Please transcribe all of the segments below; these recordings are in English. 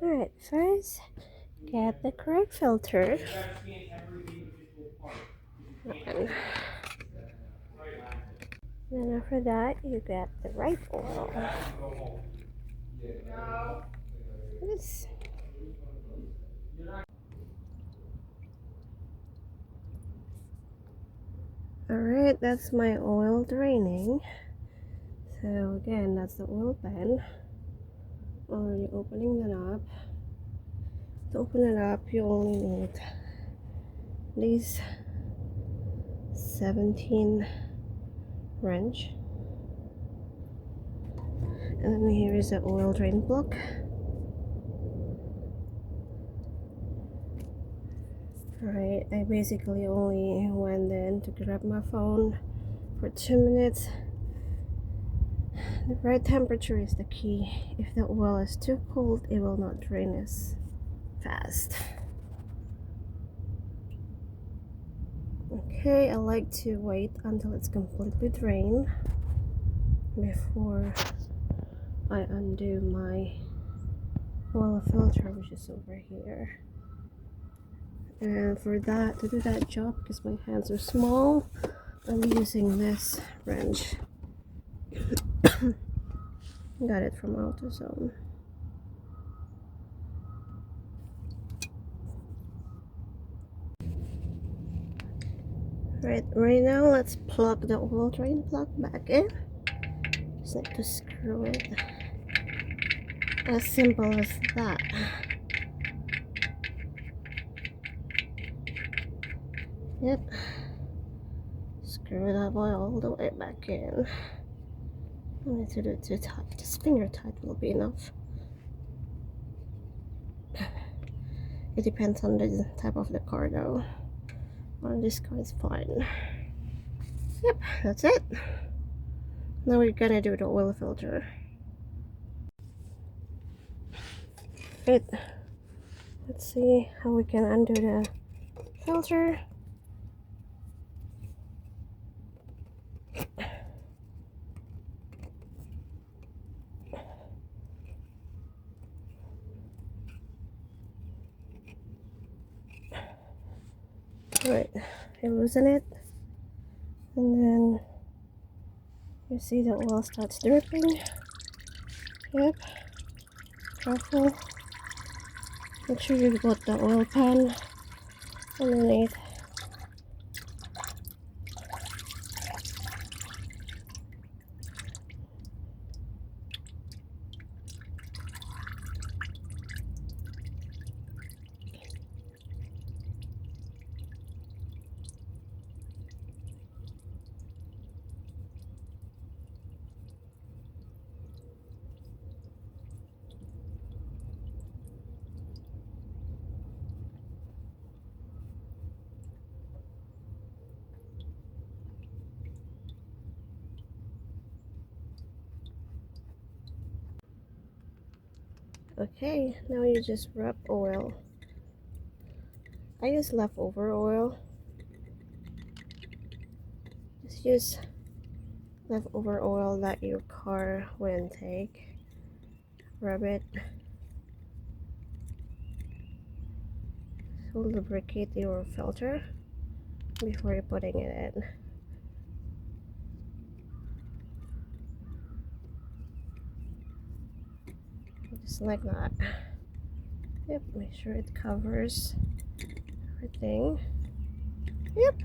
Alright, first get the correct filter. And then after that, you get the right oil. This. Alright, that's my oil draining. So again, that's the oil pan. Already opening that up. To open it up, you only need these 17 wrench. And then here is the oil drain plug. Alright, I basically only went in to grab my phone for 2 minutes. The right temperature is the key. If the oil is too cold, it will not drain as fast. Okay, I like to wait until it's completely drained before I undo my oil filter, which is over here. And for that, to do that job, because my hands are small, I'm using this wrench. Got it from AutoZone. Right now, let's plug the oil drain plug back in. Just need to screw it. As simple as that. Yep. Screw that boy all the way back in. I don't need to do it too tight. Just finger tight will be enough. It depends on the type of the car though. On this car is fine. Yep, that's it. Now we're gonna do the oil filter. Right. Let's see how we can undo the filter. Right, I loosen it, and then you see the oil starts dripping. Yep, careful. Make sure you put the oil pan underneath. Okay, now you just rub oil. I use leftover oil. Just use leftover oil that your car wouldn't take. Rub it. So lubricate your filter before you're putting it in. Just like that. Yep, make sure it covers everything. Yep.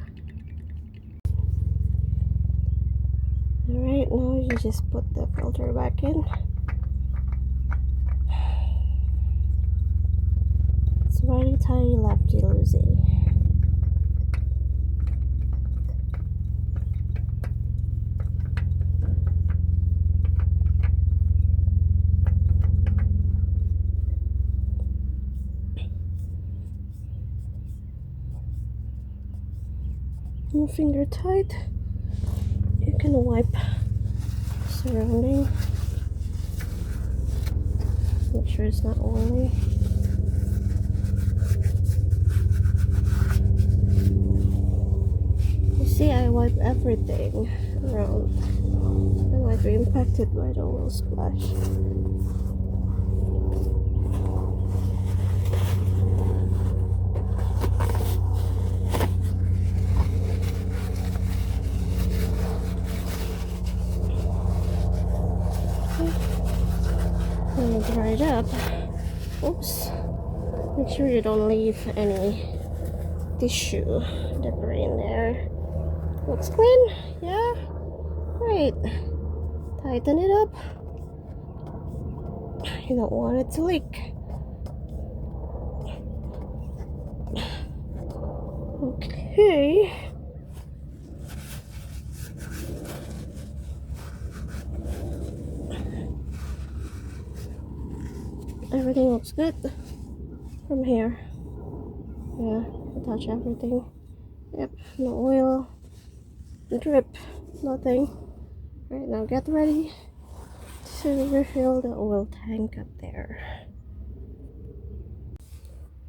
Alright, now you just put the filter back in. It's very tiny, lefty-loosey. Your finger tight. You can wipe surrounding. Make sure it's not oily. You see, I wipe everything around. I might be impacted by the oil splash. it up. Oops. Make sure you don't leave any tissue debris in there. Looks clean? Yeah? Great. Tighten it up. You don't want it to leak. Okay. Everything looks good from here. Yeah, touch everything. Yep, no oil, drip, nothing. Right now, get ready to refill the oil tank up there.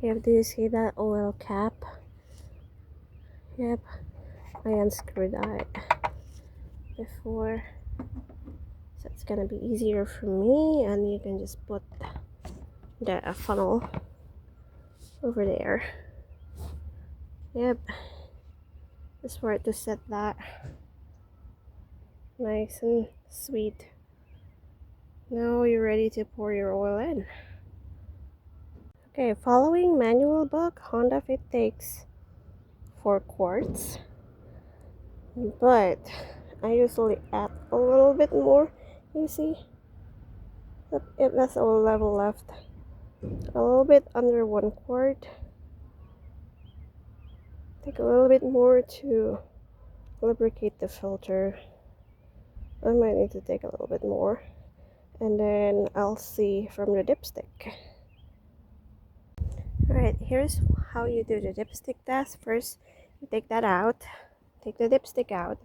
Yep, do you see that oil cap? Yep, I unscrewed that before, so it's gonna be easier for me, and you can just put the funnel over there. Yep, just for it to set that nice and sweet. Now you're ready to pour your oil in. Okay, following manual book, Honda Fit takes 4 quarts, but I usually add a little bit more. You see, if that's all level left, a little bit under 1 quart. Take a little bit more to lubricate the filter. I might need to take a little bit more, and then I'll see from the dipstick. Alright, here's how you do the dipstick test. First, you take that out, take the dipstick out.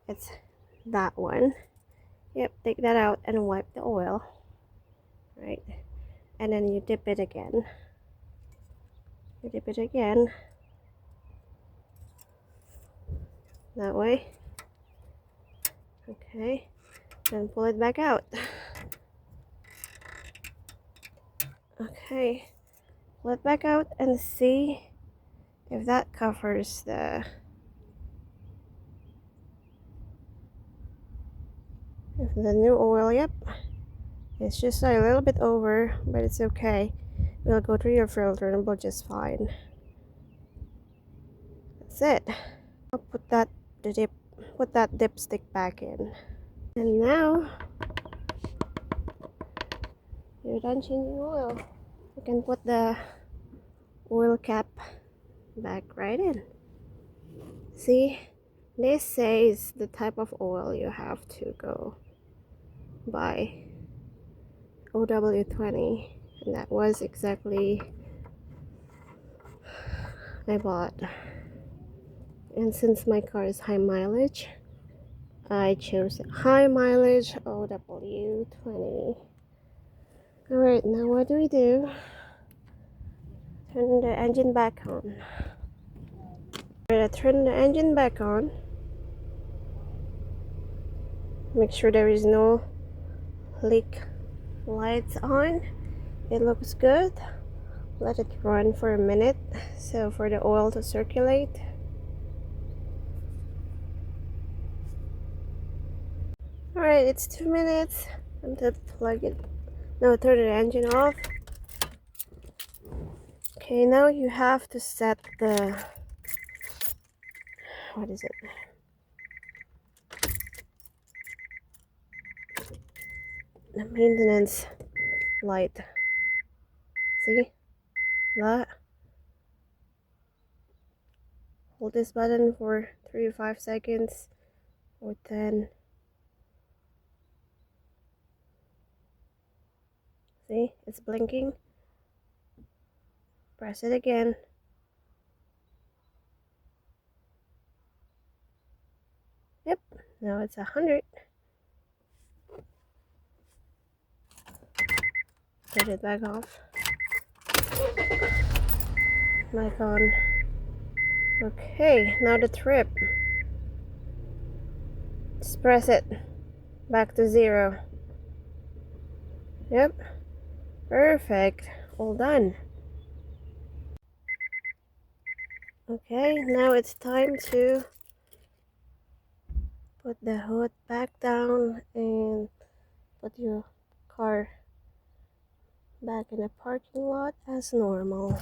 It's that one. Yep, take that out and wipe the oil. Right, and then you dip it again. You dip it again. That way. Okay, then pull it back out. Okay, pull it back out and see if that covers the new oil. Yep, it's just a little bit over, but it's okay. We'll go through your filter and we'll just fine. That's it. I'll put that dipstick back in, and now you're done changing oil. You can put the oil cap back right in. See, this says the type of oil you have to go buy, OW20, and that was exactly I bought. And since my car is high mileage, I chose high mileage OW20. Alright, now what do we do? Turn the engine back on. Alright, I turn the engine back on. Make sure there is no leak lights on. It looks good. Let it run for a minute so for the oil to circulate. Alright, it's 2 minutes. I'm gonna plug it. No, turn the engine off. Okay, now you have to set the, what is it? The maintenance light. See that? Hold this button for 3 to 5 seconds or 10. See, it's blinking. Press it again. Yep, now it's 100. Turn it back off. Back on. Okay, now the trip. Just press it back to 0. Yep, perfect. All done. Okay, now it's time to put the hood back down and put your car back in the parking lot as normal.